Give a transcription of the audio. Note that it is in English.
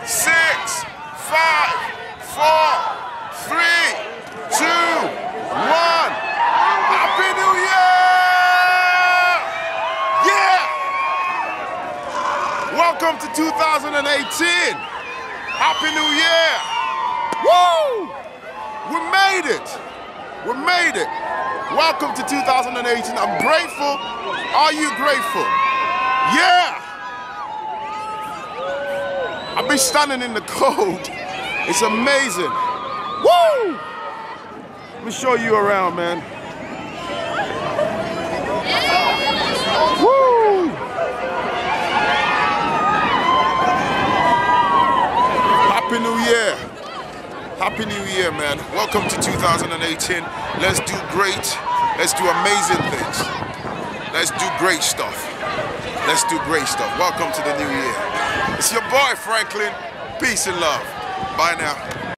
6, 5, 4, 3, 2, 1. Happy New Year! Yeah! Welcome to 2018. Happy New Year! Woo! We made it. We made it. Welcome to 2018. I'm grateful. Are you grateful? Yeah! I've been standing in the cold. It's amazing. Woo! Let me show you around, man. Woo! Happy New Year. Happy New Year, man. Welcome to 2018. Let's do great. Let's do amazing things. Let's do great stuff. Let's do great stuff. Welcome to the new year. It's your boy, Franklin. Peace and love. Bye now.